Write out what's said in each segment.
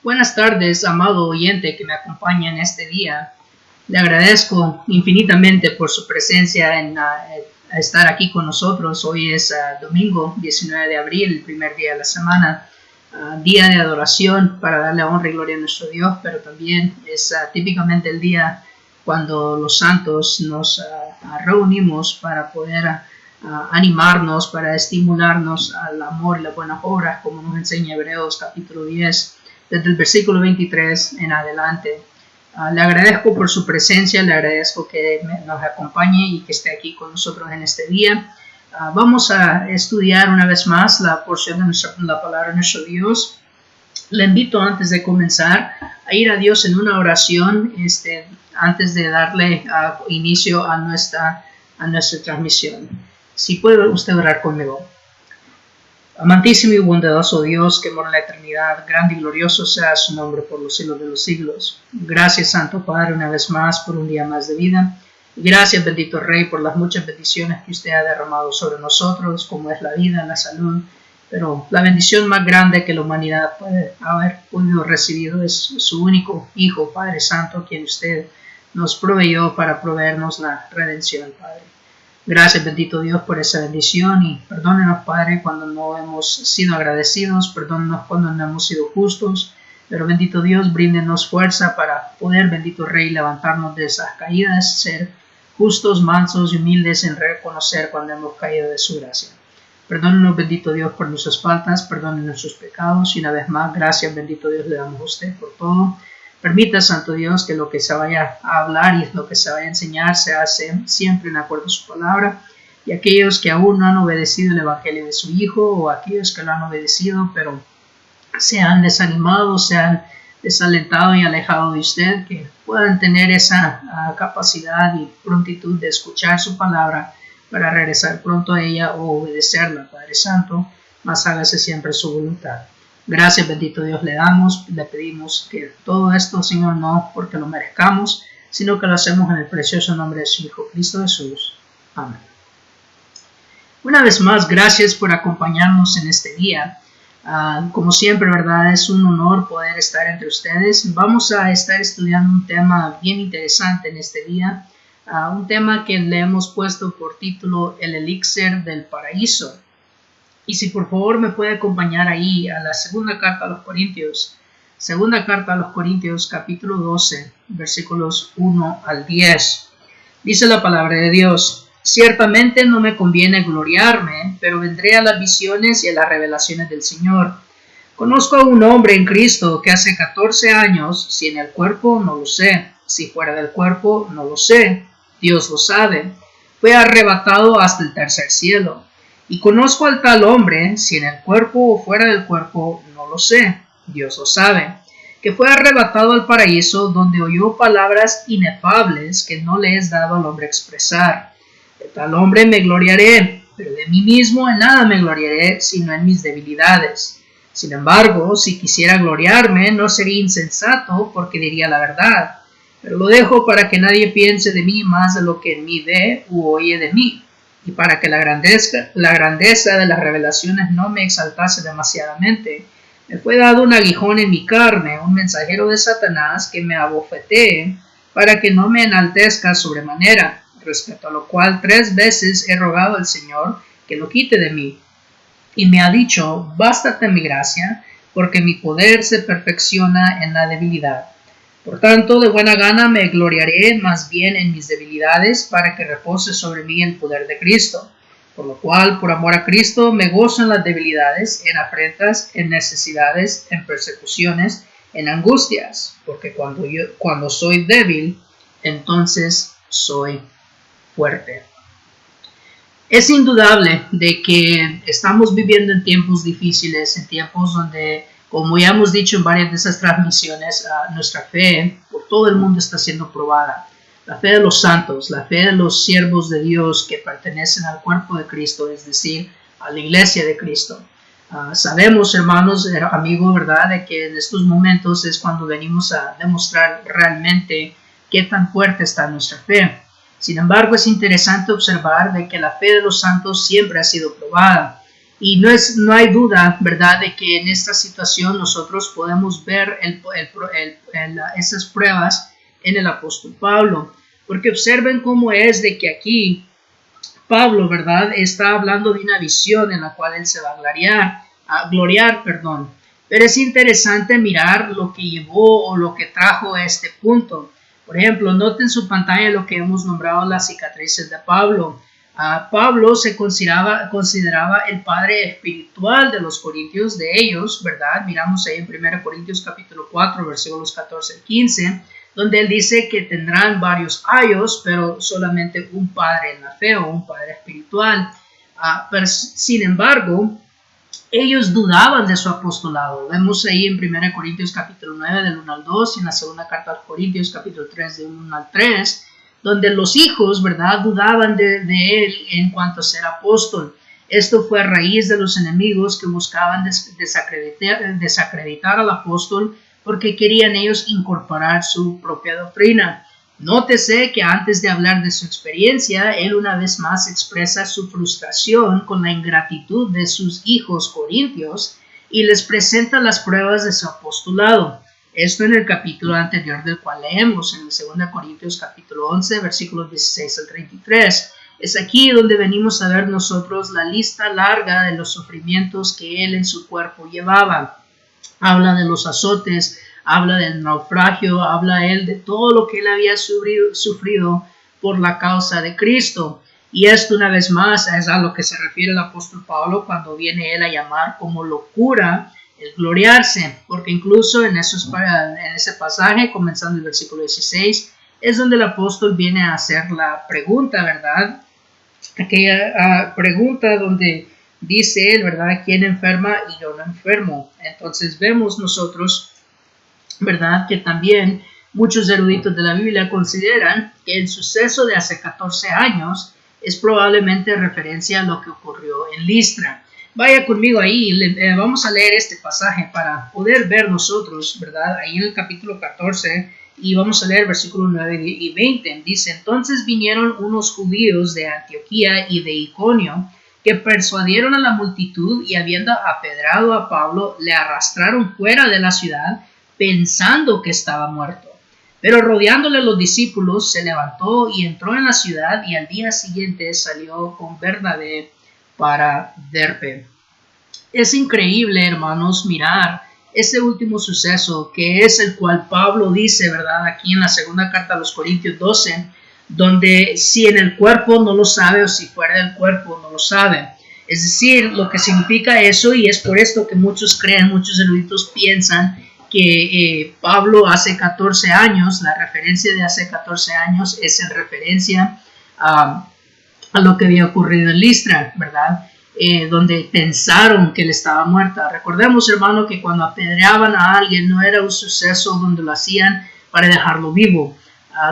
Buenas tardes, amado oyente que me acompaña en este día. Le agradezco infinitamente por su presencia en estar aquí con nosotros. Hoy es domingo 19 de abril, el primer día de la semana, día de adoración para darle honra y gloria a nuestro Dios, pero también es típicamente el día cuando los santos nos reunimos para poder animarnos, para estimularnos al amor y las buenas obras, como nos enseña Hebreos capítulo 10, desde el versículo 23 en adelante. Le agradezco por su presencia, le agradezco que nos acompañe y que esté aquí con nosotros en este día. Vamos a estudiar una vez más la porción de la palabra de nuestro Dios. Le invito antes de comenzar a ir a Dios en una oración antes de darle inicio a nuestra transmisión. Si puede usted orar conmigo. Amantísimo y bondadoso Dios, que mora en la eternidad, grande y glorioso sea su nombre por los siglos de los siglos. Gracias, Santo Padre, una vez más por un día más de vida. Y gracias, bendito Rey, por las muchas bendiciones que usted ha derramado sobre nosotros, como es la vida, la salud. Pero la bendición más grande que la humanidad puede haber podido recibir es su único Hijo, Padre Santo, quien usted nos proveyó para proveernos la redención, Padre. Gracias, bendito Dios, por esa bendición y perdónenos, Padre, cuando no hemos sido agradecidos, perdónenos cuando no hemos sido justos, pero bendito Dios, bríndenos fuerza para poder, bendito Rey, levantarnos de esas caídas, ser justos, mansos y humildes en reconocer cuando hemos caído de su gracia. Perdónenos, bendito Dios, por nuestras faltas, perdónenos nuestros pecados y una vez más, gracias, bendito Dios, le damos a usted por todo. Permita, Santo Dios, que lo que se vaya a hablar y lo que se vaya a enseñar se hace siempre en acuerdo a su palabra. Y aquellos que aún no han obedecido el evangelio de su Hijo, o aquellos que lo han obedecido, pero se han desanimado, se han desalentado y alejado de usted, que puedan tener esa capacidad y prontitud de escuchar su palabra para regresar pronto a ella o obedecerla, Padre Santo, mas hágase siempre su voluntad. Gracias, bendito Dios, le pedimos que todo esto, Señor, no porque lo merezcamos, sino que lo hacemos en el precioso nombre de su Hijo, Cristo Jesús. Amén. Una vez más, gracias por acompañarnos en este día. Como siempre, ¿verdad? Es un honor poder estar entre ustedes. Vamos a estar estudiando un tema bien interesante en este día, un tema que le hemos puesto por título El elixir del paraíso. Y si por favor me puede acompañar ahí a la segunda carta a los Corintios capítulo 12, versículos 1 al 10. Dice la palabra de Dios: ciertamente no me conviene gloriarme, pero vendré a las visiones y a las revelaciones del Señor. Conozco a un hombre en Cristo que hace 14 años, si en el cuerpo no lo sé, si fuera del cuerpo no lo sé, Dios lo sabe, fue arrebatado hasta el tercer cielo. Y conozco al tal hombre, si en el cuerpo o fuera del cuerpo, no lo sé, Dios lo sabe, que fue arrebatado al paraíso, donde oyó palabras inefables que no le es dado al hombre expresar. De tal hombre me gloriaré, pero de mí mismo en nada me gloriaré, sino en mis debilidades. Sin embargo, si quisiera gloriarme, no sería insensato, porque diría la verdad. Pero lo dejo para que nadie piense de mí más de lo que en mí ve u oye de mí, y para que la grandeza de las revelaciones no me exaltase demasiadamente, me fue dado un aguijón en mi carne, un mensajero de Satanás que me abofetee, para que no me enaltezca sobremanera, respecto a lo cual 3 veces he rogado al Señor que lo quite de mí. Y me ha dicho: bástate mi gracia, porque mi poder se perfecciona en la debilidad. Por tanto, de buena gana me gloriaré más bien en mis debilidades, para que repose sobre mí el poder de Cristo. Por lo cual, por amor a Cristo, me gozo en las debilidades, en afrentas, en necesidades, en persecuciones, en angustias, porque cuando soy débil, entonces soy fuerte. Es indudable de que estamos viviendo en tiempos difíciles, en tiempos donde, como ya hemos dicho en varias de esas transmisiones, nuestra fe por todo el mundo está siendo probada. La fe de los santos, la fe de los siervos de Dios que pertenecen al cuerpo de Cristo, es decir, a la iglesia de Cristo. Sabemos, hermanos, amigos, ¿verdad?, de que en estos momentos es cuando venimos a demostrar realmente qué tan fuerte está nuestra fe. Sin embargo, es interesante observar de que la fe de los santos siempre ha sido probada. Y no hay duda, ¿verdad?, de que en esta situación nosotros podemos ver esas pruebas en el apóstol Pablo. Porque observen cómo es de que aquí Pablo, ¿verdad?, está hablando de una visión en la cual él se va a gloriar. Pero es interesante mirar lo que llevó o lo que trajo a este punto. Por ejemplo, noten en su pantalla lo que hemos nombrado las cicatrices de Pablo. Pablo se consideraba el padre espiritual de los corintios, de ellos, ¿verdad? Miramos ahí en 1 Corintios capítulo 4, versículos 14 y 15, donde él dice que tendrán varios ayos, pero solamente un padre en la fe o un padre espiritual. Pero sin embargo, ellos dudaban de su apostolado. Vemos ahí en 1 Corintios capítulo 9 del 1 al 2 y en la segunda carta a los Corintios capítulo 3 del 1 al 3, donde los hijos, ¿verdad?, dudaban de él en cuanto a ser apóstol. Esto fue a raíz de los enemigos que buscaban desacreditar al apóstol porque querían ellos incorporar su propia doctrina. Nótese que antes de hablar de su experiencia, él una vez más expresa su frustración con la ingratitud de sus hijos corintios y les presenta las pruebas de su apostolado. Esto en el capítulo anterior del cual leemos, en el 2 Corintios capítulo 11, versículos 16 al 33. Es aquí donde venimos a ver nosotros la lista larga de los sufrimientos que él en su cuerpo llevaba. Habla de los azotes, habla del naufragio, habla él de todo lo que él había sufrido por la causa de Cristo. Y esto una vez más es a lo que se refiere el apóstol Pablo cuando viene él a llamar como locura el gloriarse, porque incluso en ese pasaje, comenzando el versículo 16, es donde el apóstol viene a hacer la pregunta, ¿verdad? Aquella pregunta donde dice él, ¿verdad?, ¿quién enferma y yo no enfermo? Entonces vemos nosotros, ¿verdad?, que también muchos eruditos de la Biblia consideran que el suceso de hace 14 años es probablemente referencia a lo que ocurrió en Listra. Vaya conmigo ahí, vamos a leer este pasaje para poder ver nosotros, ¿verdad?, ahí en el capítulo 14, y vamos a leer versículos 9 y 20. Dice, entonces vinieron unos judíos de Antioquía y de Iconio, que persuadieron a la multitud y habiendo apedrado a Pablo, le arrastraron fuera de la ciudad, pensando que estaba muerto. Pero rodeándole los discípulos, se levantó y entró en la ciudad, y al día siguiente salió con Bernabé para Derbe. Es increíble, hermanos, mirar ese último suceso, que es el cual Pablo dice, ¿verdad?, aquí en la segunda carta a los Corintios 12, donde si en el cuerpo no lo sabe o si fuera del cuerpo no lo sabe. Es decir, lo que significa eso, y es por esto que muchos eruditos piensan que Pablo hace 14 años, la referencia de hace 14 años es en referencia a lo que había ocurrido en Listra, ¿verdad?, donde pensaron que él estaba muerta. Recordemos, hermano, que cuando apedreaban a alguien no era un suceso donde lo hacían para dejarlo vivo.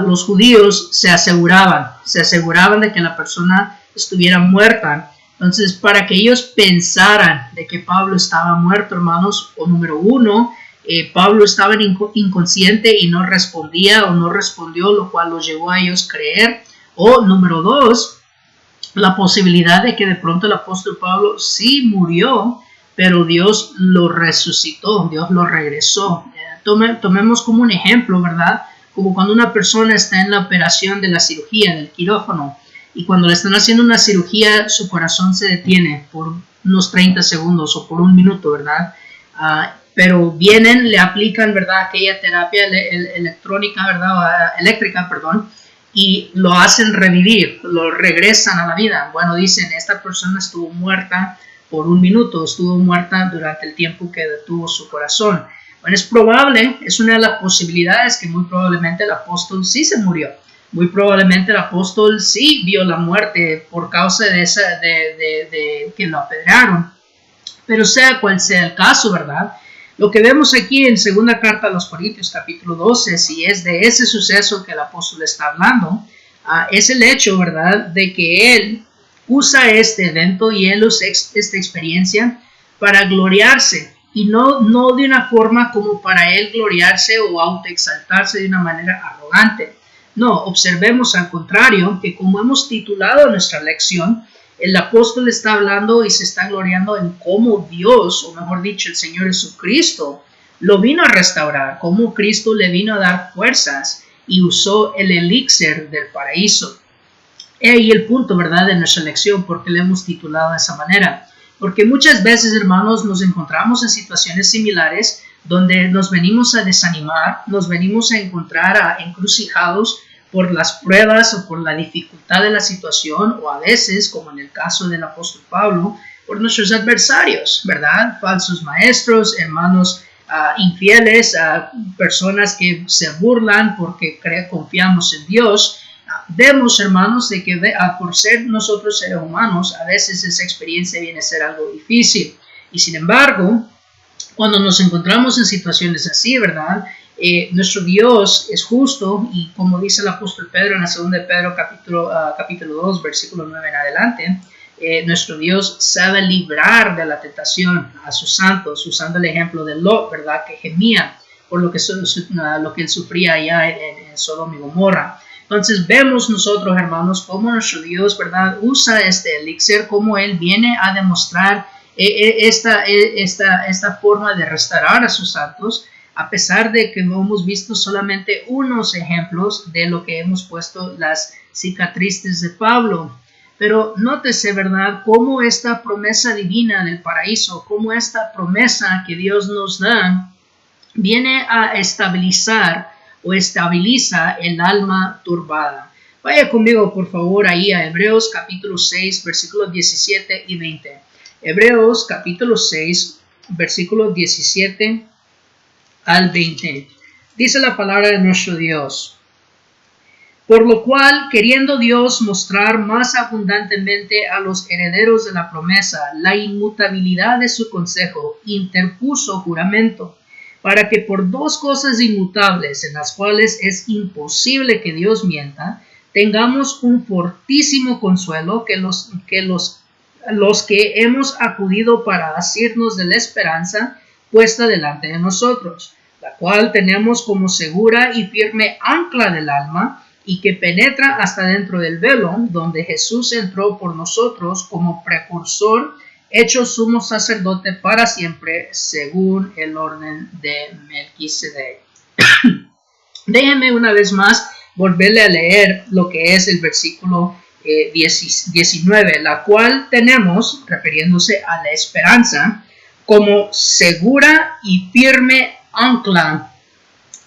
Los judíos se aseguraban de que la persona estuviera muerta. Entonces, para que ellos pensaran de que Pablo estaba muerto, hermanos, o número uno, Pablo estaba inconsciente y no respondía o no respondió, lo cual los llevó a ellos creer. O número dos, la posibilidad de que de pronto el apóstol Pablo sí murió, pero Dios lo resucitó, Dios lo regresó. Tomemos como un ejemplo, ¿verdad?, como cuando una persona está en la operación de la cirugía, del quirófano, y cuando le están haciendo una cirugía, su corazón se detiene por unos 30 segundos o por un minuto, ¿verdad? Pero vienen, le aplican, ¿verdad?, aquella terapia eléctrica, y lo hacen revivir, lo regresan a la vida. Bueno, dicen, esta persona estuvo muerta por un minuto, estuvo muerta durante el tiempo que detuvo su corazón. Bueno, es probable, es una de las posibilidades que muy probablemente el apóstol sí se murió. Muy probablemente el apóstol sí vio la muerte por causa de que lo apedrearon. Pero sea cual sea el caso, ¿verdad?, lo que vemos aquí en segunda carta a los Corintios capítulo 12, si es de ese suceso que el apóstol está hablando, es el hecho, ¿verdad?, de que él usa este evento y él usa esta experiencia para gloriarse, y no de una forma como para él gloriarse o autoexaltarse de una manera arrogante. No, observemos al contrario que, como hemos titulado nuestra lección, el apóstol está hablando y se está gloriando en cómo Dios, o mejor dicho, el Señor Jesucristo, lo vino a restaurar, cómo Cristo le vino a dar fuerzas y usó el elixir del paraíso. Y ahí el punto, ¿verdad?, de nuestra lección, porque le hemos titulado de esa manera. Porque muchas veces, hermanos, nos encontramos en situaciones similares donde nos venimos a desanimar, nos venimos a encontrar encrucijados por las pruebas o por la dificultad de la situación, o a veces, como en el caso del apóstol Pablo, por nuestros adversarios, ¿verdad? Falsos maestros, hermanos infieles, personas que se burlan porque confiamos en Dios. Vemos, hermanos, de que por ser nosotros seres humanos, a veces esa experiencia viene a ser algo difícil. Y sin embargo, cuando nos encontramos en situaciones así, ¿verdad?, nuestro Dios es justo, y como dice el apóstol Pedro en la 2 de Pedro capítulo 2, versículo 9 en adelante, nuestro Dios sabe librar de la tentación a sus santos, usando el ejemplo de Lot, ¿verdad?, que gemía por lo que él sufría allá en Sodoma y Gomorra. Entonces vemos nosotros, hermanos, cómo nuestro Dios, ¿verdad?, usa este elixir, cómo Él viene a demostrar esta forma de restaurar a sus santos, a pesar de que no hemos visto solamente unos ejemplos de lo que hemos puesto las cicatrices de Pablo. Pero nótese, ¿verdad?, cómo esta promesa divina del paraíso, cómo esta promesa que Dios nos da, viene a estabilizar o estabiliza el alma turbada. Vaya conmigo, por favor, ahí a Hebreos capítulo 6, versículos 17 y 20. Hebreos capítulo 6, versículos 17 al 20. Dice la palabra de nuestro Dios: por lo cual, queriendo Dios mostrar más abundantemente a los herederos de la promesa la inmutabilidad de su consejo, interpuso juramento, para que por dos cosas inmutables, en las cuales es imposible que Dios mienta, tengamos un fortísimo consuelo, que los que hemos acudido para asirnos de la esperanza puesta delante de nosotros, la cual tenemos como segura y firme ancla del alma, y que penetra hasta dentro del velo, donde Jesús entró por nosotros como precursor, hecho sumo sacerdote para siempre, según el orden de Melquisedec. Déjenme una vez más volverle a leer lo que es el versículo 19, la cual tenemos, refiriéndose a la esperanza, como segura y firme ancla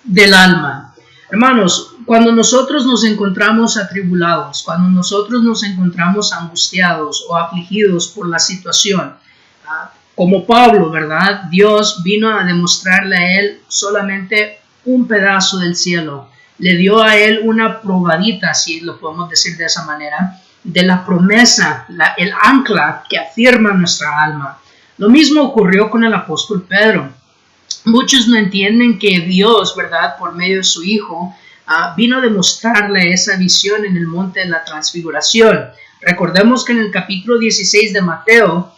del alma. Hermanos, cuando nosotros nos encontramos atribulados, cuando nosotros nos encontramos angustiados o afligidos por la situación, como Pablo, ¿verdad?, Dios vino a demostrarle a él solamente un pedazo del cielo. Le dio a él una probadita, si lo podemos decir de esa manera, de la promesa, el ancla que afirma nuestra alma. Lo mismo ocurrió con el apóstol Pedro. Muchos no entienden que Dios, ¿verdad?, por medio de su Hijo, vino a demostrarle esa visión en el monte de la transfiguración. Recordemos que en el capítulo 16 de Mateo,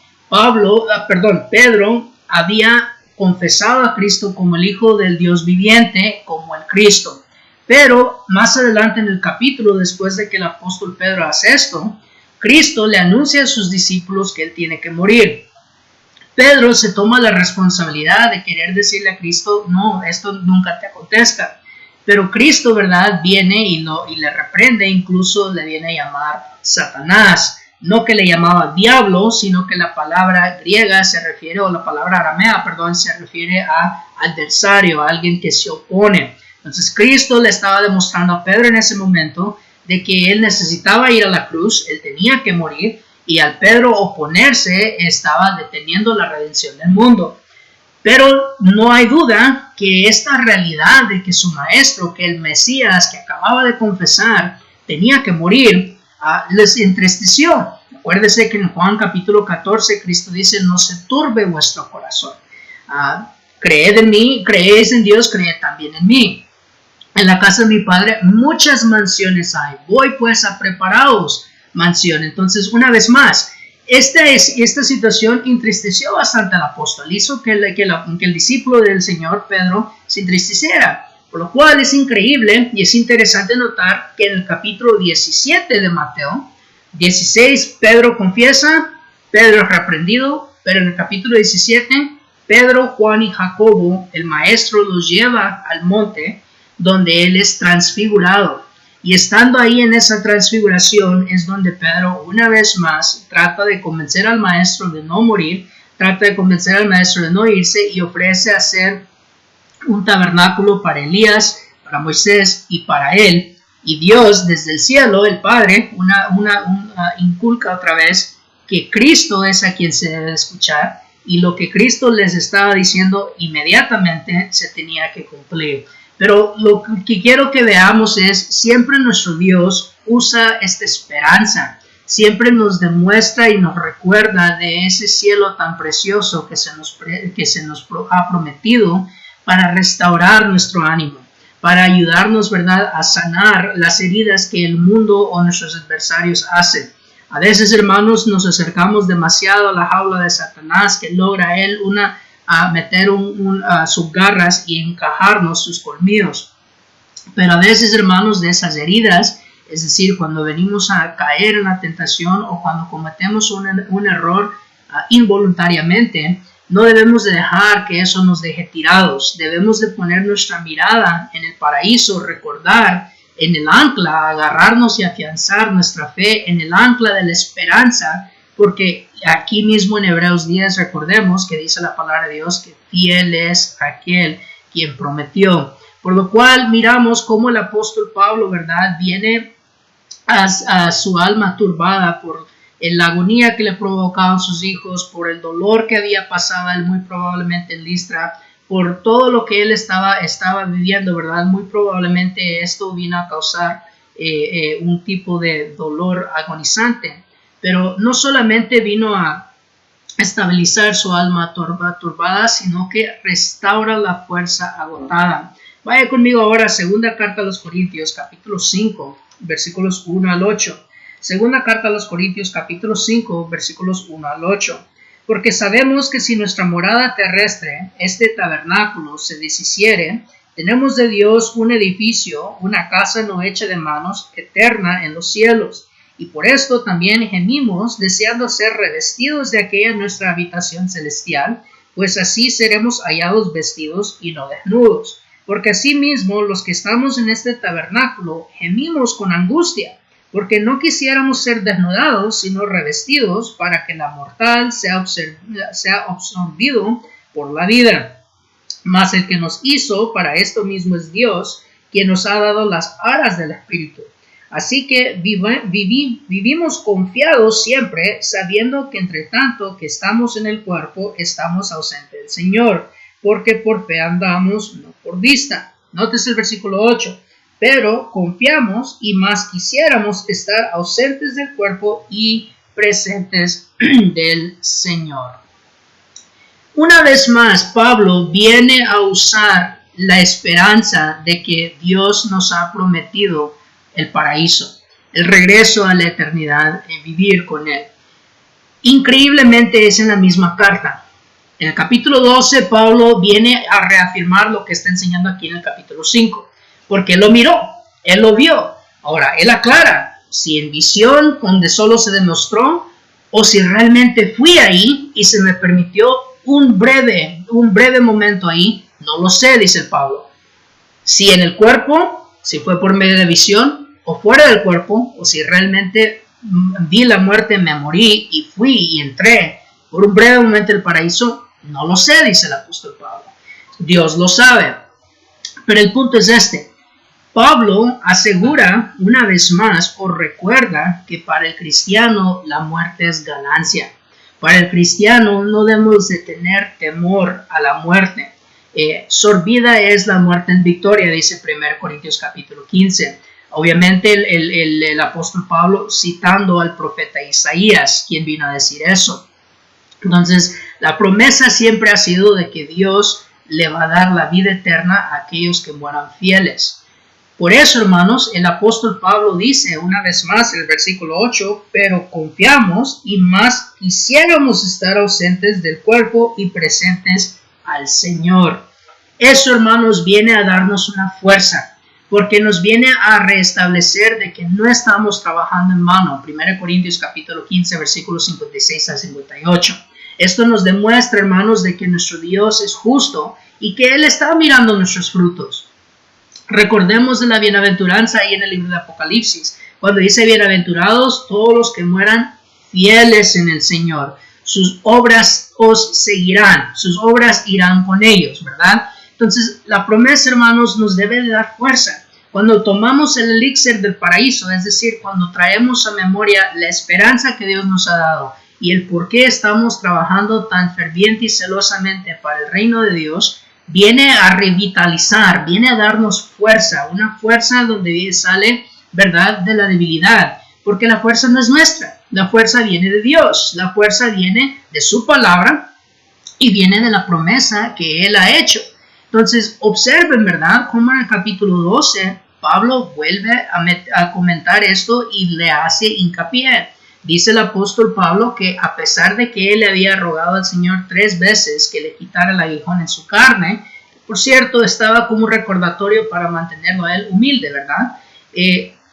Pedro había confesado a Cristo como el Hijo del Dios viviente, como el Cristo. Pero más adelante en el capítulo, después de que el apóstol Pedro hace esto, Cristo le anuncia a sus discípulos que él tiene que morir. Pedro se toma la responsabilidad de querer decirle a Cristo: no, esto nunca te acontezca. Pero Cristo, ¿verdad?, viene y le reprende, incluso le viene a llamar Satanás. No que le llamaba diablo, sino que la palabra griega se refiere, o la palabra aramea, se refiere a adversario, a alguien que se opone. Entonces Cristo le estaba demostrando a Pedro en ese momento de que él necesitaba ir a la cruz, él tenía que morir, y al Pedro oponerse estaba deteniendo la redención del mundo. Pero no hay duda que esta realidad de que su maestro, que el Mesías que acababa de confesar, tenía que morir, les entristeció. Acuérdese que en Juan capítulo 14 Cristo dice: no se turbe vuestro corazón. Creed en mí, creéis en Dios, creed también en mí. En la casa de mi Padre muchas mansiones hay. Voy pues a prepararos mansión. Entonces, una vez más, esta situación entristeció bastante al apóstol, hizo que el discípulo del Señor, Pedro, se entristeciera, por lo cual es increíble y es interesante notar que en el capítulo 17 de Mateo, 16, Pedro confiesa, Pedro es reprendido, pero en el capítulo 17, Pedro, Juan y Jacobo, el maestro, los lleva al monte donde él es transfigurado. Y estando ahí en esa transfiguración es donde Pedro una vez más trata de convencer al maestro de no morir, trata de convencer al maestro de no irse y ofrece hacer un tabernáculo para Elías, para Moisés y para él. Y Dios desde el cielo, el Padre, inculca otra vez que Cristo es a quien se debe escuchar y lo que Cristo les estaba diciendo inmediatamente se tenía que cumplir. Pero lo que quiero que veamos es, siempre nuestro Dios usa esta esperanza, siempre nos demuestra y nos recuerda de ese cielo tan precioso que se nos ha prometido para restaurar nuestro ánimo, para ayudarnos, ¿verdad?, a sanar las heridas que el mundo o nuestros adversarios hacen. A veces, hermanos, nos acercamos demasiado a la jaula de Satanás, que logra él a meter sus garras y encajarnos sus colmillos. Pero a veces, hermanos, de esas heridas, es decir, cuando venimos a caer en la tentación o cuando cometemos un error involuntariamente, no debemos de dejar que eso nos deje tirados. Debemos de poner nuestra mirada en el paraíso, recordar en el ancla, agarrarnos y afianzar nuestra fe en el ancla de la esperanza, porque aquí mismo en Hebreos 10 recordemos que dice la palabra de Dios que fiel es aquel quien prometió. Por lo cual miramos cómo el apóstol Pablo, ¿verdad?, viene a su alma turbada por la agonía que le provocaban sus hijos, por el dolor que había pasado él muy probablemente en Listra, por todo lo que él estaba viviendo, ¿verdad? Muy probablemente esto vino a causar un tipo de dolor agonizante. Pero no solamente vino a estabilizar su alma turbada, sino que restaura la fuerza agotada. Vaya conmigo ahora a segunda carta a los Corintios, capítulo 5, versículos 1 al 8. Segunda carta a los Corintios, capítulo 5, versículos 1 al 8. Porque sabemos que si nuestra morada terrestre, este tabernáculo, se deshiciere, tenemos de Dios un edificio, una casa no hecha de manos, eterna en los cielos. Y por esto también gemimos, deseando ser revestidos de aquella nuestra habitación celestial, pues así seremos hallados vestidos y no desnudos. Porque asimismo los que estamos en este tabernáculo gemimos con angustia, porque no quisiéramos ser desnudados, sino revestidos, para que la mortal sea absorbido por la vida. Mas el que nos hizo para esto mismo es Dios, quien nos ha dado las aras del Espíritu. Así que vivimos confiados siempre, sabiendo que entre tanto que estamos en el cuerpo, estamos ausentes del Señor, porque por fe andamos, no por vista. Notes el versículo 8. Pero confiamos y más quisiéramos estar ausentes del cuerpo y presentes del Señor. Una vez más, Pablo viene a usar la esperanza de que Dios nos ha prometido el paraíso, el regreso a la eternidad, el vivir con Él. Increíblemente es en la misma carta. En el capítulo 12, Pablo viene a reafirmar lo que está enseñando aquí en el capítulo 5. Porque él lo miró, él lo vio. Ahora, él aclara si en visión donde solo se demostró o si realmente fui ahí y se me permitió un breve momento ahí, no lo sé, dice el Pablo. Si en el cuerpo, si fue por medio de visión o fuera del cuerpo, o si realmente vi la muerte, me morí y fui y entré por un breve momento al paraíso, no lo sé, dice el apóstol Pablo. Dios lo sabe. Pero el punto es este. Pablo asegura una vez más o recuerda que para el cristiano la muerte es ganancia. Para el cristiano no debemos de tener temor a la muerte. Sorbida es la muerte en victoria, dice 1 Corintios capítulo 15. Obviamente el apóstol Pablo citando al profeta Isaías, quien vino a decir eso. Entonces, la promesa siempre ha sido de que Dios le va a dar la vida eterna a aquellos que mueran fieles. Por eso, hermanos, el apóstol Pablo dice una vez más en el versículo 8, pero confiamos y más quisiéramos estar ausentes del cuerpo y presentes al Señor. Eso, hermanos, viene a darnos una fuerza. porque nos viene a restablecer de que no estamos trabajando en vano. 1 Corintios capítulo 15, versículos 56 a 58. Esto nos demuestra, hermanos, de que nuestro Dios es justo y que Él está mirando nuestros frutos. Recordemos de la bienaventuranza ahí en el libro de Apocalipsis, cuando dice: bienaventurados todos los que mueran fieles en el Señor. Sus obras os seguirán, sus obras irán con ellos, ¿verdad? Entonces, la promesa, hermanos, nos debe de dar fuerza. Cuando tomamos el elixir del paraíso, es decir, cuando traemos a memoria la esperanza que Dios nos ha dado y el por qué estamos trabajando tan ferviente y celosamente para el reino de Dios, viene a revitalizar, viene a darnos fuerza, una fuerza donde sale, ¿verdad?, de la debilidad, porque la fuerza no es nuestra, la fuerza viene de Dios, la fuerza viene de su palabra y viene de la promesa que Él ha hecho. Entonces, observen, ¿verdad?, cómo en el capítulo 12, Pablo vuelve a comentar esto y le hace hincapié. Dice el apóstol Pablo que a pesar de que él le había rogado al Señor 3 veces que le quitara el aguijón en su carne, por cierto, estaba como un recordatorio para mantenerlo a él humilde, ¿verdad?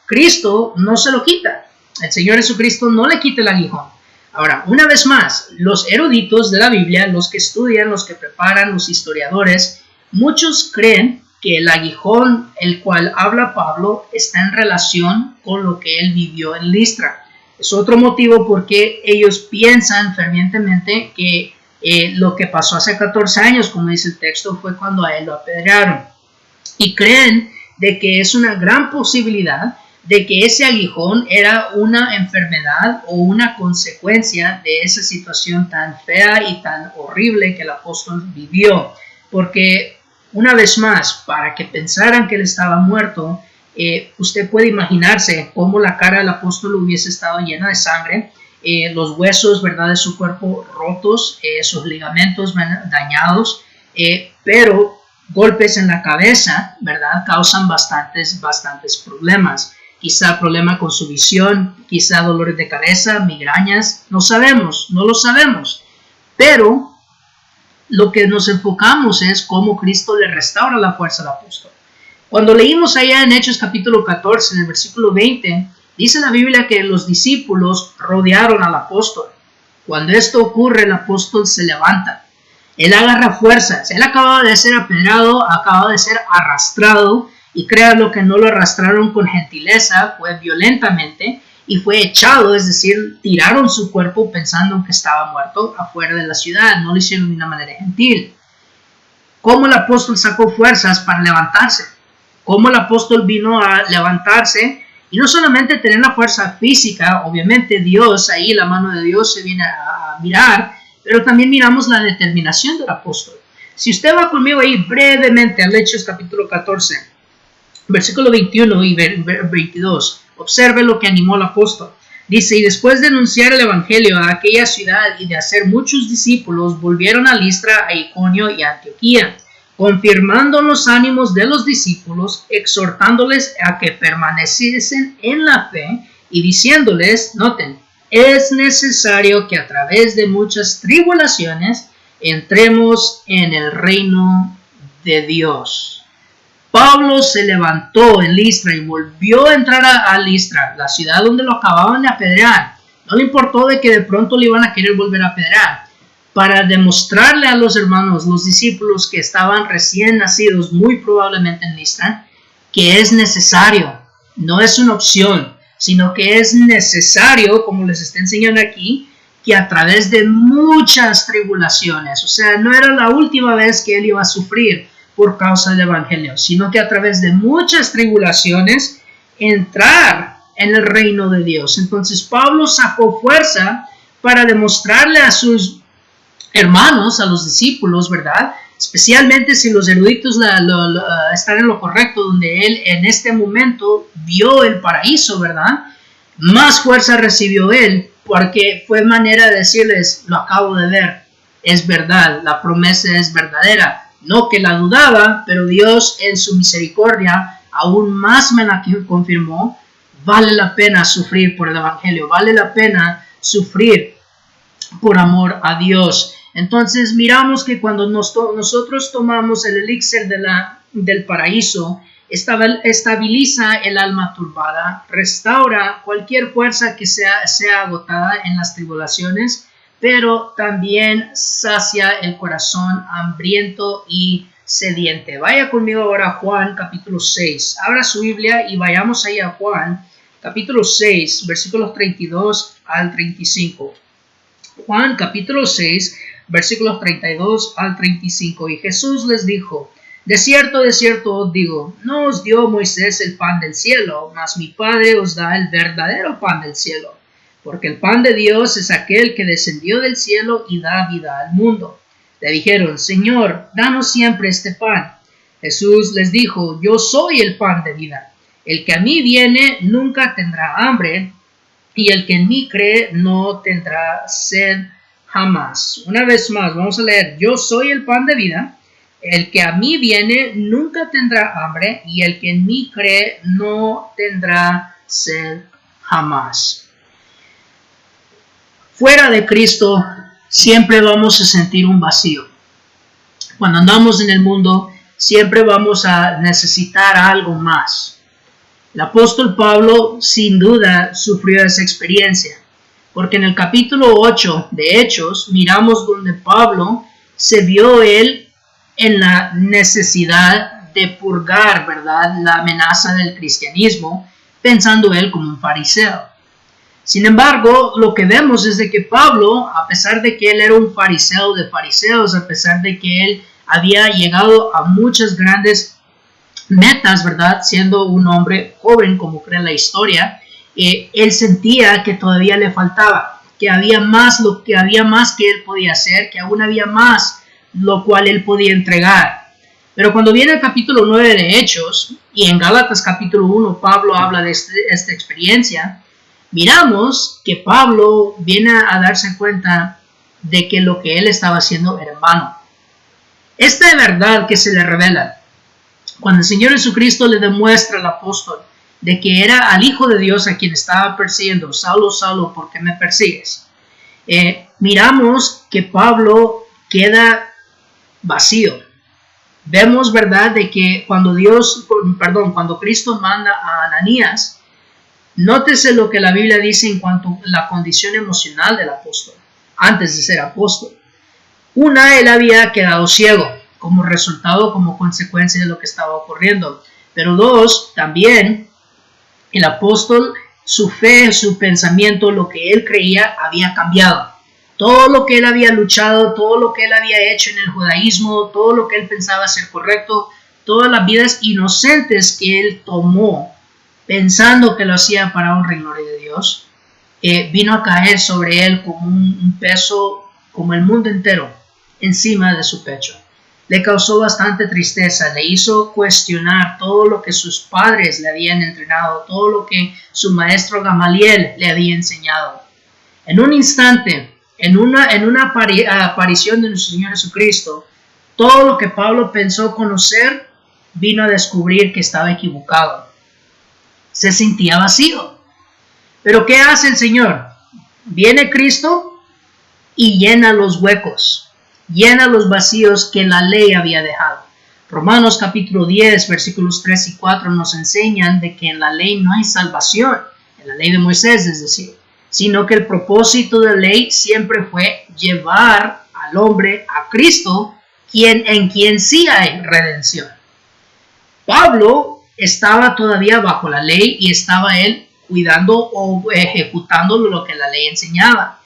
Cristo no se lo quita. El Señor Jesucristo no le quita el aguijón. Ahora, una vez más, los eruditos de la Biblia, los que estudian, los que preparan, los historiadores, muchos creen que el aguijón, el cual habla Pablo, está en relación con lo que él vivió en Listra. Es otro motivo porque ellos piensan fervientemente que lo que pasó hace 14 años, como dice el texto, fue cuando a él lo apedrearon. Y creen de que es una gran posibilidad de que ese aguijón era una enfermedad o una consecuencia de esa situación tan fea y tan horrible que el apóstol vivió. Porque, una vez más, para que pensaran que él estaba muerto, usted puede imaginarse cómo la cara del apóstol hubiese estado llena de sangre, los huesos, ¿verdad?, de su cuerpo rotos, sus ligamentos dañados, pero golpes en la cabeza, ¿verdad?, causan bastantes problemas. Quizá problema con su visión, quizá dolores de cabeza, migrañas, no sabemos, no lo sabemos. Pero lo que nos enfocamos es cómo Cristo le restaura la fuerza al apóstol. Cuando leímos allá en Hechos capítulo 14, en el versículo 20, dice la Biblia que los discípulos rodearon al apóstol. Cuando esto ocurre, el apóstol se levanta. Él agarra fuerzas. Él acababa de ser apedreado, acababa de ser arrastrado, y créanlo que no lo arrastraron con gentileza, fue violentamente, y fue echado, es decir, tiraron su cuerpo pensando que estaba muerto afuera de la ciudad, no lo hicieron de una manera gentil. ¿Cómo el apóstol sacó fuerzas para levantarse? ¿Cómo el apóstol vino a levantarse? Y no solamente tener la fuerza física, obviamente Dios, ahí la mano de Dios se viene a mirar, pero también miramos la determinación del apóstol. Si usted va conmigo ahí brevemente al Hechos capítulo 14, versículo 21 y 22, observe lo que animó al apóstol. Dice: y después de anunciar el evangelio a aquella ciudad y de hacer muchos discípulos, volvieron a Listra, a Iconio y a Antioquía, confirmando los ánimos de los discípulos, exhortándoles a que permaneciesen en la fe y diciéndoles, noten, es necesario que a través de muchas tribulaciones entremos en el reino de Dios. Pablo se levantó en Listra y volvió a entrar a Listra, la ciudad donde lo acababan de apedrear. No le importó de que de pronto le iban a querer volver a apedrear, para demostrarle a los hermanos, los discípulos que estaban recién nacidos, muy probablemente en Listra, que es necesario, no es una opción, sino que es necesario, como les está enseñando aquí, que a través de muchas tribulaciones, o sea, no era la última vez que él iba a sufrir por causa del evangelio, sino que a través de muchas tribulaciones entrar en el reino de Dios. Entonces Pablo sacó fuerza para demostrarle a sus hermanos, a los discípulos, ¿verdad? Especialmente si los eruditos están en lo correcto, donde él en este momento vio el paraíso, ¿verdad? Más fuerza recibió él, porque fue manera de decirles, lo acabo de ver, es verdad, la promesa es verdadera. No que la dudaba, pero Dios en su misericordia aún más me la confirmó. Vale la pena sufrir por el evangelio, vale la pena sufrir por amor a Dios. Entonces miramos que cuando nosotros tomamos el elixir del paraíso, estabiliza el alma turbada, restaura cualquier fuerza que sea agotada en las tribulaciones, pero también sacia el corazón hambriento y sediente. Vaya conmigo ahora a Juan capítulo 6. Abra su Biblia y vayamos ahí a Juan capítulo 6, versículos 32 al 35. Juan capítulo 6, versículos 32 al 35. Y Jesús les dijo: de cierto os digo, no os dio Moisés el pan del cielo, mas mi Padre os da el verdadero pan del cielo. Porque el pan de Dios es aquel que descendió del cielo y da vida al mundo. Le dijeron: Señor, danos siempre este pan. Jesús les dijo: yo soy el pan de vida. El que a mí viene nunca tendrá hambre, y el que en mí cree no tendrá sed jamás. Una vez más, vamos a leer: yo soy el pan de vida. El que a mí viene nunca tendrá hambre, y el que en mí cree no tendrá sed jamás. Fuera de Cristo siempre vamos a sentir un vacío. Cuando andamos en el mundo siempre vamos a necesitar algo más. El apóstol Pablo sin duda sufrió esa experiencia, porque en el capítulo 8 de Hechos miramos donde Pablo se vio él en la necesidad de purgar, ¿verdad?, la amenaza del cristianismo, pensando él como un fariseo. Sin embargo, lo que vemos es de que Pablo, a pesar de que él era un fariseo de fariseos, a pesar de que él había llegado a muchas grandes metas, ¿verdad?, siendo un hombre joven, como cree la historia, él sentía que todavía le faltaba, que había más que él podía hacer, que aún había más lo cual él podía entregar. Pero cuando viene el capítulo 9 de Hechos, y en Gálatas capítulo 1 Pablo habla de esta experiencia, miramos que Pablo viene a darse cuenta de que lo que él estaba haciendo era en vano. Esta verdad que se le revela cuando el Señor Jesucristo le demuestra al apóstol de que era al Hijo de Dios a quien estaba persiguiendo: Saulo, Saulo, ¿por qué me persigues? Miramos que Pablo queda vacío. Vemos, ¿verdad?, de que cuando Cristo manda a Ananías, nótese lo que la Biblia dice en cuanto a la condición emocional del apóstol antes de ser apóstol. Una, él había quedado ciego como resultado, como consecuencia de lo que estaba ocurriendo. Pero dos, también el apóstol, su fe, su pensamiento, lo que él creía había cambiado. Todo lo que él había luchado, todo lo que él había hecho en el judaísmo, todo lo que él pensaba ser correcto, todas las vidas inocentes que él tomó pensando que lo hacía para honra y gloria de Dios, vino a caer sobre él como un peso, como el mundo entero, encima de su pecho. Le causó bastante tristeza, le hizo cuestionar todo lo que sus padres le habían entrenado, todo lo que su maestro Gamaliel le había enseñado. En un instante, en una aparición de nuestro Señor Jesucristo, todo lo que Pablo pensó conocer vino a descubrir que estaba equivocado. Se sentía vacío. Pero ¿qué hace el Señor? Viene Cristo y llena los huecos, llena los vacíos que la ley había dejado. Romanos capítulo 10, versículos 3 y 4 nos enseñan de que en la ley no hay salvación, en la ley de Moisés, es decir, sino que el propósito de la ley siempre fue llevar al hombre a Cristo, en quien sí hay redención. Pablo estaba todavía bajo la ley y estaba él cuidando o ejecutando lo que la ley enseñaba.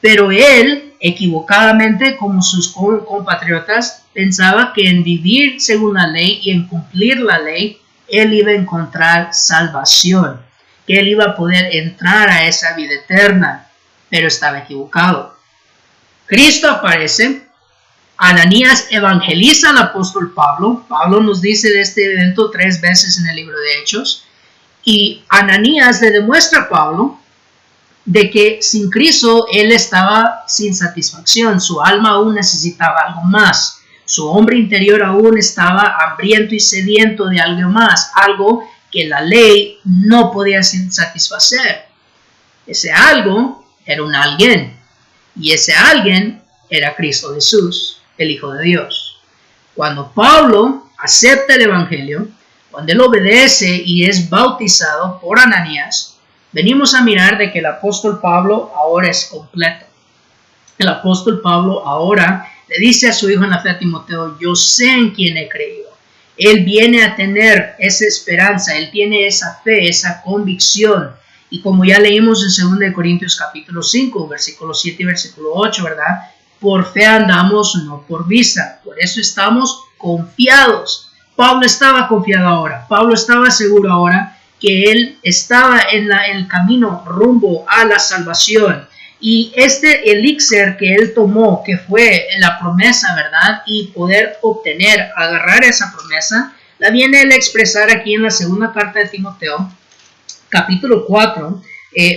Pero él, equivocadamente, como sus compatriotas, pensaba que en vivir según la ley y en cumplir la ley, él iba a encontrar salvación, que él iba a poder entrar a esa vida eterna, pero estaba equivocado. Cristo aparece, Ananías evangeliza al apóstol Pablo. Pablo nos dice de este evento 3 veces en el libro de Hechos, y Ananías le demuestra a Pablo de que sin Cristo él estaba sin satisfacción, su alma aún necesitaba algo más, su hombre interior aún estaba hambriento y sediento de algo más, algo que la ley no podía satisfacer. Ese algo era un alguien, y ese alguien era Cristo Jesús, el Hijo de Dios. Cuando Pablo acepta el Evangelio, cuando él obedece y es bautizado por Ananías, venimos a mirar de que el apóstol Pablo ahora es completo. El apóstol Pablo ahora le dice a su hijo en la fe a Timoteo, yo sé en quién he creído. Él viene a tener esa esperanza, él tiene esa fe, esa convicción. Y como ya leímos en 2 Corintios capítulo 5, versículo 7 y versículo 8, ¿verdad? Por fe andamos, no por vista. Por eso estamos confiados. Pablo estaba confiado ahora. Pablo estaba seguro ahora que él estaba en el camino rumbo a la salvación. Y este elixir que él tomó, que fue la promesa, ¿verdad? Y poder obtener, agarrar esa promesa, la viene él a expresar aquí en la segunda carta de Timoteo, capítulo 4,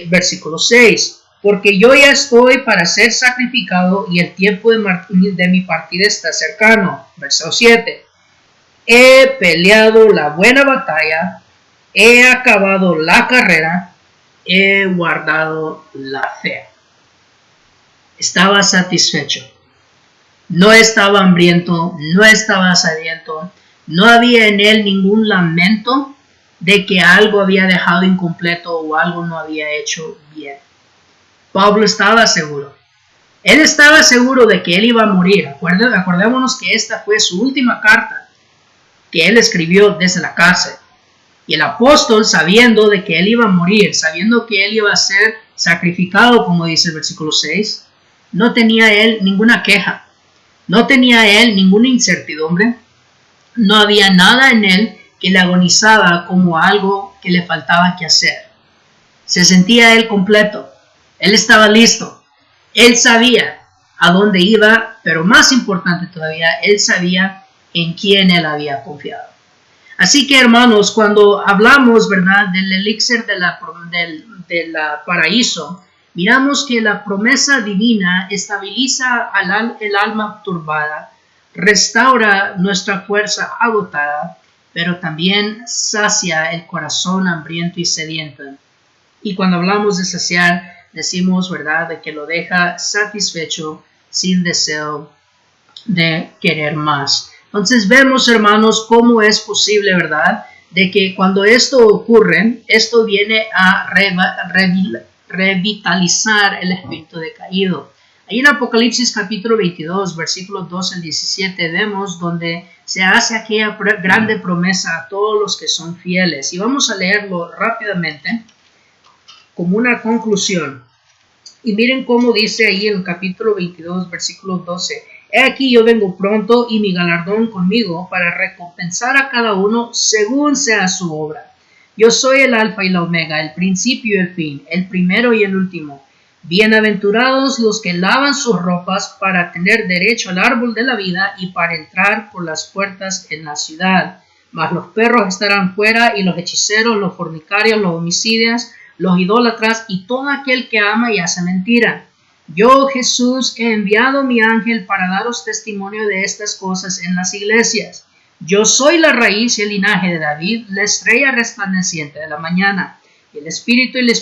versículo 6. Porque yo ya estoy para ser sacrificado y el tiempo de mi partida está cercano. Verso 7. He peleado la buena batalla, he acabado la carrera, he guardado la fe. Estaba satisfecho, no estaba hambriento, no estaba sediento, no había en él ningún lamento de que algo había dejado incompleto o algo no había hecho bien. Pablo estaba seguro. Él estaba seguro de que él iba a morir. Acordémonos que esta fue su última carta que él escribió desde la cárcel. Y el apóstol, sabiendo de que él iba a morir, sabiendo que él iba a ser sacrificado, como dice el versículo 6, no tenía él ninguna queja, no tenía él ninguna incertidumbre, no había nada en él que le agonizaba como algo que le faltaba que hacer. Se sentía él completo, él estaba listo, él sabía a dónde iba, pero más importante todavía, él sabía en quién él había confiado. Así que, hermanos, cuando hablamos, ¿verdad?, del elixir del paraíso, miramos que la promesa divina estabiliza el alma turbada, restaura nuestra fuerza agotada, pero también sacia el corazón hambriento y sediento. Y cuando hablamos de saciar, decimos, ¿verdad?, de que lo deja satisfecho sin deseo de querer más. Entonces vemos, hermanos, cómo es posible, ¿verdad?, de que cuando esto ocurre, esto viene a revitalizar el espíritu decaído. Ahí en Apocalipsis capítulo 22, versículos 12 al 17, vemos donde se hace aquella grande promesa a todos los que son fieles. Y vamos a leerlo rápidamente como una conclusión. Y miren cómo dice ahí en el capítulo 22, versículo 12. He aquí yo vengo pronto y mi galardón conmigo para recompensar a cada uno según sea su obra. Yo soy el alfa y la omega, el principio y el fin, el primero y el último. Bienaventurados los que lavan sus ropas para tener derecho al árbol de la vida y para entrar por las puertas en la ciudad. Mas los perros estarán fuera y los hechiceros, los fornicarios, los homicidas, los idólatras y todo aquel que ama y hace mentira. Yo, Jesús, he enviado mi ángel para daros testimonio de estas cosas en las iglesias. Yo soy la raíz y el linaje de David, la estrella resplandeciente de la mañana. El espíritu y la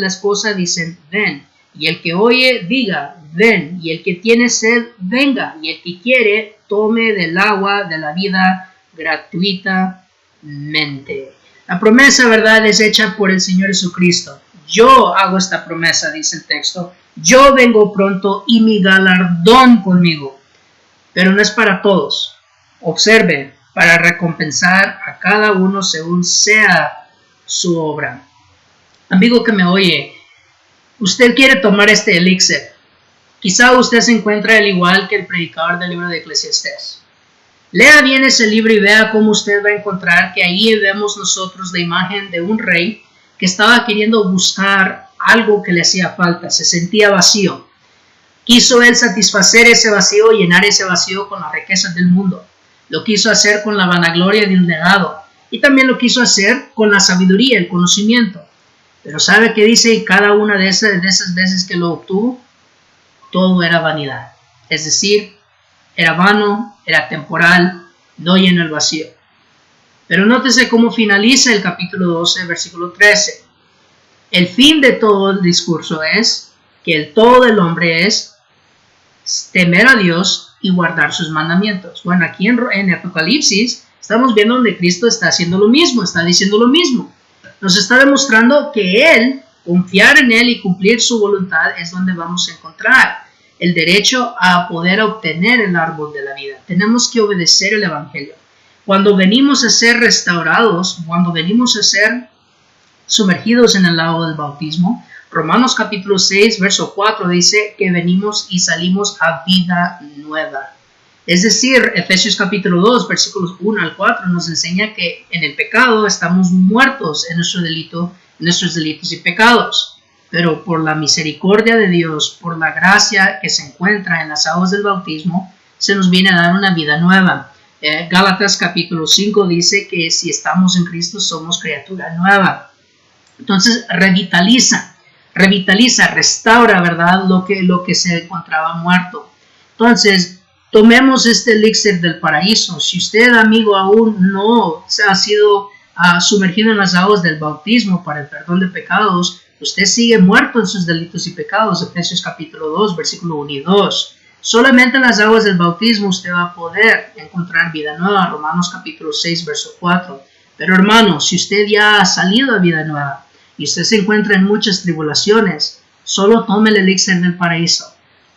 esposa dicen, ven. Y el que oye, diga, ven. Y el que tiene sed, venga. Y el que quiere, tome del agua de la vida gratuitamente. La promesa, ¿verdad?, es hecha por el Señor Jesucristo. Yo hago esta promesa, dice el texto. Yo vengo pronto y mi galardón conmigo. Pero no es para todos. Observe, para recompensar a cada uno según sea su obra. Amigo que me oye, usted quiere tomar este elixir. Quizá usted se encuentra al igual que el predicador del libro de Eclesiastés. Lea bien ese libro y vea cómo usted va a encontrar que ahí vemos nosotros la imagen de un rey que estaba queriendo buscar algo que le hacía falta, se sentía vacío. Quiso él satisfacer ese vacío, llenar ese vacío con las riquezas del mundo. Lo quiso hacer con la vanagloria de un legado y también lo quiso hacer con la sabiduría, el conocimiento. Pero ¿sabe qué dice? Y cada una de esas veces que lo obtuvo, todo era vanidad. Es decir, era vano, era temporal, no llenó el vacío. Pero nótese cómo finaliza el capítulo 12, versículo 13. El fin de todo el discurso es que el todo del hombre es temer a Dios y guardar sus mandamientos. Bueno, aquí en Apocalipsis Estamos viendo donde Cristo está haciendo lo mismo, está diciendo lo mismo. Nos está demostrando que Él, confiar en Él y cumplir su voluntad es donde vamos a encontrar el derecho a poder obtener el árbol de la vida. Tenemos que obedecer el Evangelio. Cuando venimos a ser restaurados, cuando venimos a ser sumergidos en el lago del bautismo, Romanos capítulo 6, verso 4 dice que venimos y salimos a vida nueva. Es decir, Efesios capítulo 2, versículos 1 al 4 nos enseña que en el pecado estamos muertos en nuestros delitos y pecados. Pero por la misericordia de Dios, por la gracia que se encuentra en las aguas del bautismo, se nos viene a dar una vida nueva. Gálatas capítulo 5 dice que si estamos en Cristo somos criatura nueva. Entonces revitaliza, restaura, ¿verdad? Lo que se encontraba muerto. Entonces, tomemos este elixir del paraíso. Si usted, amigo, aún no ha sido sumergido en las aguas del bautismo para el perdón de pecados, usted sigue muerto en sus delitos y pecados. Efesios capítulo 2, versículo 1 y 2. Solamente en las aguas del bautismo usted va a poder encontrar vida nueva. Romanos capítulo 6, verso 4. Pero hermano, si usted ya ha salido a vida nueva y usted se encuentra en muchas tribulaciones, solo tome el elixir del paraíso.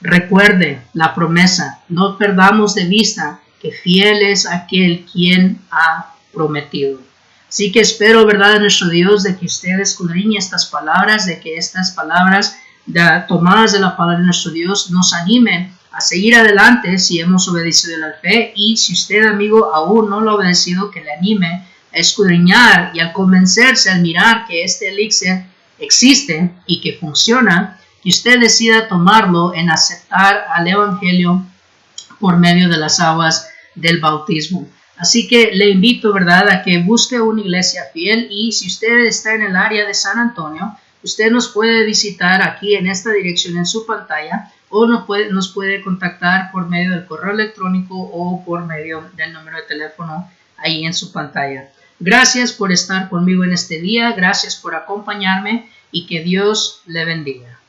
Recuerde la promesa, no perdamos de vista que fiel es aquel quien ha prometido. Así que espero, verdad, de nuestro Dios, de que usted escudriñe estas palabras, de que estas palabras tomadas de la palabra de nuestro Dios nos animen a seguir adelante si hemos obedecido la fe, y si usted, amigo, aún no lo ha obedecido, que le anime a escudriñar y al convencerse al mirar que este elixir existe y que funciona, y usted decida tomarlo en aceptar al Evangelio por medio de las aguas del bautismo. Así que le invito, ¿verdad?, a que busque una iglesia fiel, y si usted está en el área de San Antonio, usted nos puede visitar aquí en esta dirección en su pantalla, o nos puede contactar por medio del correo electrónico o por medio del número de teléfono ahí en su pantalla. Gracias por estar conmigo en este día, gracias por acompañarme y que Dios le bendiga.